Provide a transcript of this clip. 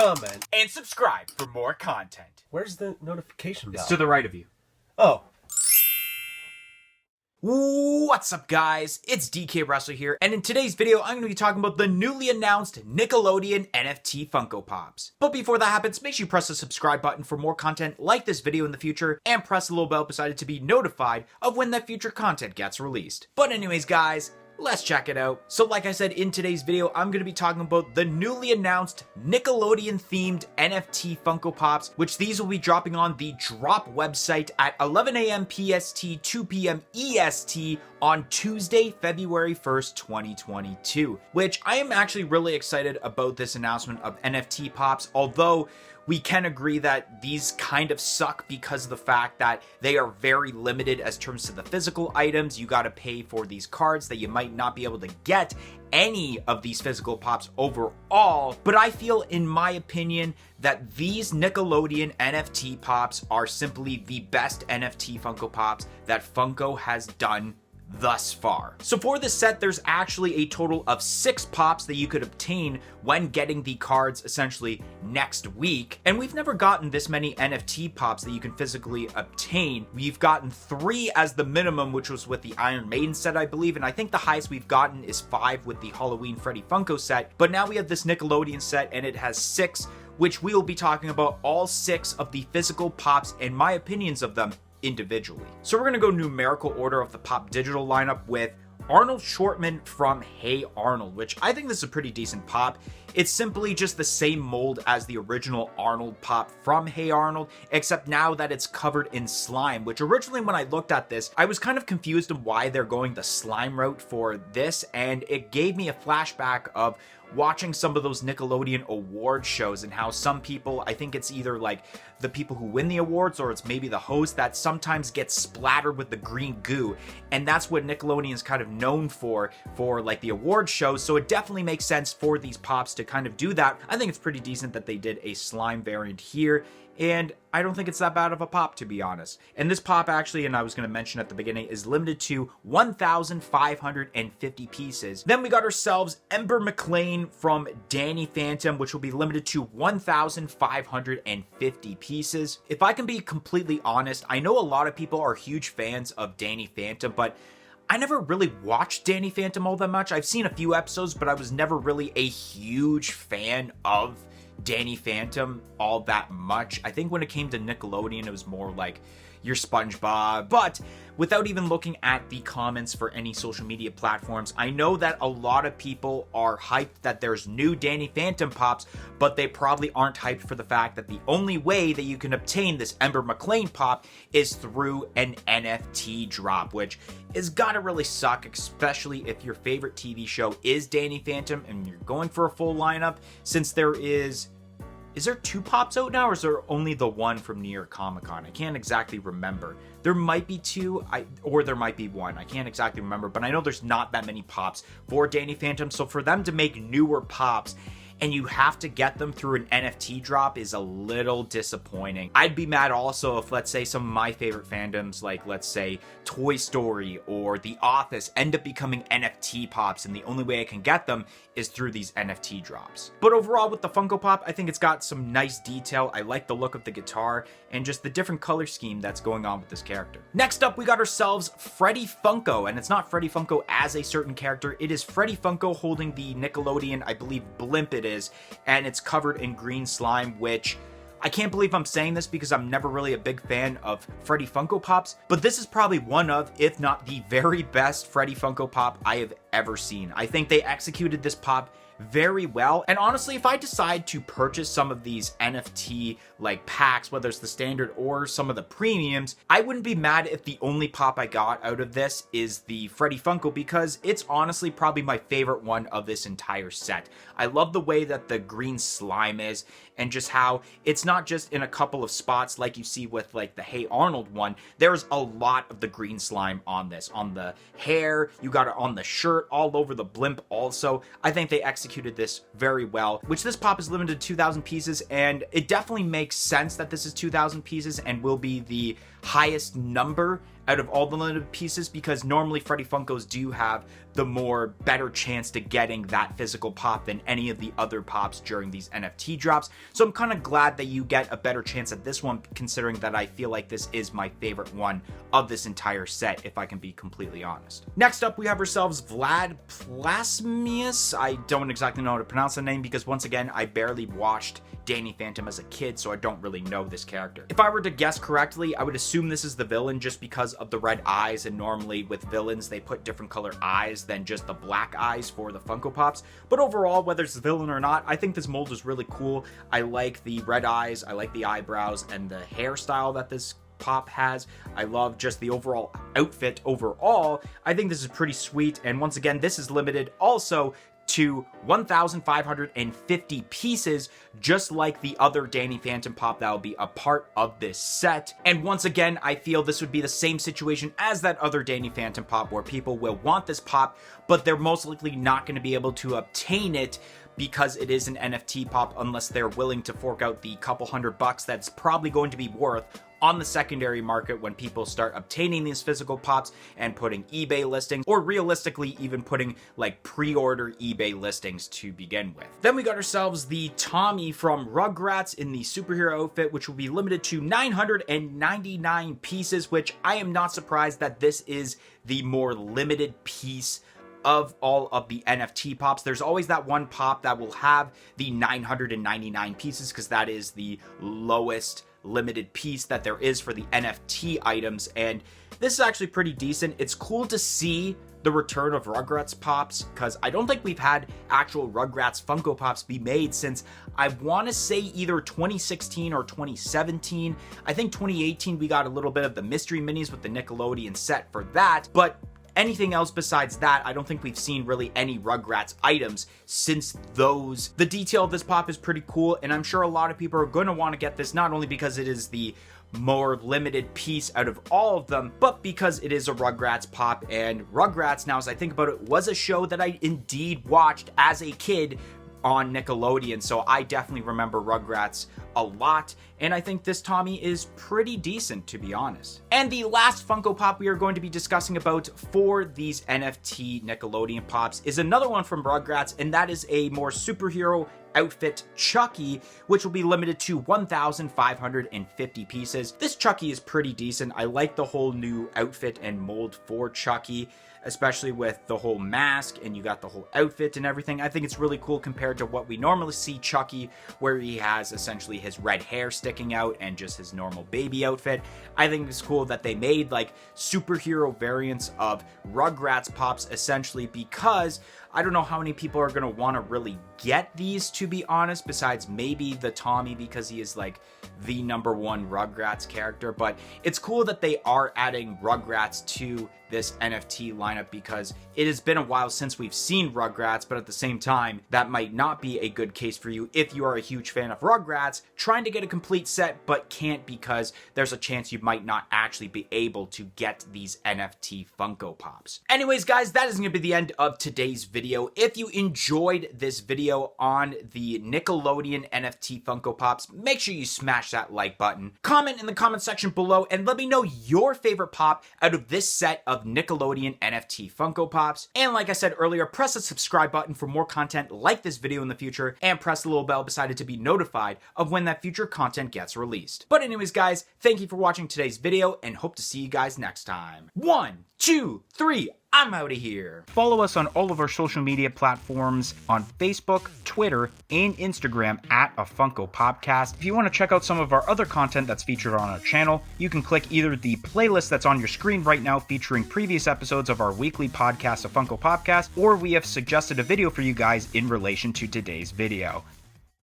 comment, and subscribe for more content. Where's the notification bell? It's to the right of you. Oh. What's up, guys? It's DK Wrestler here, and in today's video, I'm going to be talking about the newly announced Nickelodeon NFT Funko Pops. But before that happens, make sure you press the subscribe button for more content like this video in the future, and press the little bell beside it to be notified of when that future content gets released. But anyways, guys, let's check it out. So like I said, in today's video, I'm going to be talking about the newly announced Nickelodeon themed NFT Funko Pops, which these will be dropping on the Drop website at 11 a.m. PST, 2 p.m. EST on Tuesday, February 1st, 2022, which I am actually really excited about this announcement of NFT Pops, although we can agree that these kind of suck because of the fact that they are very limited as terms to the physical items. You gotta pay for these cards that you might not be able to get any of these physical pops overall. But I feel, in my opinion, that these Nickelodeon NFT pops are simply the best NFT Funko Pops that Funko has done thus far. So for this set, there's actually a total of 6 pops that you could obtain when getting the cards essentially next week. And we've never gotten this many NFT pops that you can physically obtain. We've gotten 3 as the minimum, which was with the Iron Maiden set, I believe. And I think the highest we've gotten is 5 with the Halloween Freddy Funko set. But now we have this Nickelodeon set and it has 6, which we will be talking about all 6 of the physical pops and my opinions of them individually. So we're going to go numerical order of the pop digital lineup with Arnold Shortman from Hey Arnold, which I think this is a pretty decent pop. It's simply just the same mold as the original Arnold pop from Hey Arnold, except now that it's covered in slime, which originally when I looked at this, I was kind of confused on why they're going the slime route for this, and it gave me a flashback of watching some of those Nickelodeon award shows and how some people, I think it's either like the people who win the awards or it's maybe the host, that sometimes gets splattered with the green goo, and that's what Nickelodeon is kind of known for like the award shows. So it definitely makes sense for these pops to kind of do that. I think it's pretty decent that they did a slime variant here, and I don't think it's that bad of a pop, to be honest. And this pop actually, and I was going to mention at the beginning, is limited to 1,550 pieces. Then we got ourselves Ember McLean from Danny Phantom, which will be limited to 1,550 pieces. If I can be completely honest, I know a lot of people are huge fans of Danny Phantom, but I never really watched Danny Phantom all that much. I've seen a few episodes, but I was never really a huge fan of Danny Phantom all that much. I think when it came to Nickelodeon, it was more like your SpongeBob. But without even looking at the comments for any social media platforms, I know that a lot of people are hyped that there's new Danny Phantom pops, but they probably aren't hyped for the fact that the only way that you can obtain this Ember McLean pop is through an NFT drop, which is gotta really suck, especially if your favorite TV show is Danny Phantom and you're going for a full lineup, since there is there 2 pops out now, or is there only the one from New York Comic Con? I can't exactly remember. There might be 2, or there might be 1. I can't exactly remember, but I know there's not that many pops for Danny Phantom, so for them to make newer pops and you have to get them through an NFT drop is a little disappointing. I'd be mad also if, let's say, some of my favorite fandoms, like, let's say, Toy Story or The Office, end up becoming NFT pops, and the only way I can get them is through these NFT drops. But overall, with the Funko Pop, I think it's got some nice detail. I like the look of the guitar and just the different color scheme that's going on with this character. Next up, we got ourselves Freddy Funko, and it's not Freddy Funko as a certain character. It is Freddy Funko holding the Nickelodeon, I believe, blimp it is, and it's covered in green slime, which I can't believe I'm saying this because I'm never really a big fan of Freddy Funko Pops, but this is probably one of, if not the very best Freddy Funko Pop I have ever seen. I think they executed this pop very well. And honestly, if I decide to purchase some of these NFT like packs, whether it's the standard or some of the premiums, I wouldn't be mad if the only pop I got out of this is the Freddy Funko, because it's honestly probably my favorite one of this entire set. I love the way that the green slime is, and just how it's not just in a couple of spots like you see with like the Hey Arnold one. There's a lot of the green slime on this, on the hair, you got it on the shirt, all over the blimp also. I think they executed this very well, which this pop is limited to 2,000 pieces, and it definitely makes sense that this is 2,000 pieces and will be the highest number out of all the limited pieces, because normally Freddy Funkos do have the more better chance to getting that physical pop than any of the other pops during these NFT drops. So I'm kind of glad that you get a better chance at this one, considering that I feel like this is my favorite one of this entire set, if I can be completely honest. Next up, we have ourselves Vlad Plasmius. I don't exactly know how to pronounce the name because, once again, I barely watched Danny Phantom as a kid, so I don't really know this character. If I were to guess correctly, I would assume this is the villain just because of the red eyes, and normally with villains, they put different color eyes than just the black eyes for the Funko Pops. But overall, whether it's the villain or not, I think this mold is really cool. I like the red eyes, I like the eyebrows, and the hairstyle that this pop has. I love just the overall outfit overall. I think this is pretty sweet, and once again, this is limited also to 1,550 pieces, just like the other Danny Phantom pop that will be a part of this set. And once again, I feel this would be the same situation as that other Danny Phantom pop, where people will want this pop, but they're most likely not going to be able to obtain it because it is an NFT pop, unless they're willing to fork out the couple $100 that's probably going to be worth on the secondary market when people start obtaining these physical pops and putting eBay listings, or realistically even putting like pre-order eBay listings to begin with. Then we got ourselves the Tommy from Rugrats in the superhero outfit, which will be limited to 999 pieces, which I am not surprised that this is the more limited piece of all of the NFT pops. There's always that one pop that will have the 999 pieces because that is the lowest limited piece that there is for the NFT items, and this is actually pretty decent. It's cool to see the return of Rugrats pops, because I don't think we've had actual Rugrats Funko Pops be made since, I want to say, either 2016 or 2017. I think 2018 we got a little bit of the mystery minis with the Nickelodeon set for that, but anything else besides that, I don't think we've seen really any Rugrats items since those. The detail of this pop is pretty cool, and I'm sure a lot of people are going to want to get this, not only because it is the more limited piece out of all of them, but because it is a Rugrats pop. And Rugrats, now as I think about it, was a show that I indeed watched as a kid on Nickelodeon, so I definitely remember Rugrats a lot, and I think this Tommy is pretty decent, to be honest. And the last Funko Pop we are going to be discussing about for these NFT Nickelodeon Pops is another one from Rugrats, and that is a more superhero outfit Chucky, which will be limited to 1,550 pieces. This Chucky is pretty decent. I like the whole new outfit and mold for Chucky, especially with the whole mask, and you got the whole outfit and everything. I think it's really cool compared to what we normally see Chucky, where he has essentially his red hair sticking out and just his normal baby outfit. I think it's cool that they made like superhero variants of Rugrats pops, essentially, because I don't know how many people are going to want to really get these, to be honest, besides maybe the Tommy, because he is like the #1 Rugrats character. But it's cool that they are adding Rugrats to this NFT lineup, because it has been a while since we've seen Rugrats, but at the same time, that might not be a good case for you if you are a huge fan of Rugrats, trying to get a complete set, but can't because there's a chance you might not actually be able to get these NFT Funko Pops. Anyways, guys, that is going to be the end of today's video. If you enjoyed this video on the Nickelodeon NFT Funko Pops, make sure you smash that like button. Comment in the comment section below and let me know your favorite pop out of this set of Nickelodeon NFT Funko Pops. And like I said earlier, press the subscribe button for more content like this video in the future, and press the little bell beside it to be notified of when that future content gets released. But anyways, guys, thank you for watching today's video, and hope to see you guys next time. 1, 2, 3, I'm out of here. Follow us on all of our social media platforms on Facebook, Twitter, and Instagram at A Funko Popcast. If you want to check out some of our other content that's featured on our channel, you can click either the playlist that's on your screen right now featuring previous episodes of our weekly podcast, A Funko Popcast, or we have suggested a video for you guys in relation to today's video.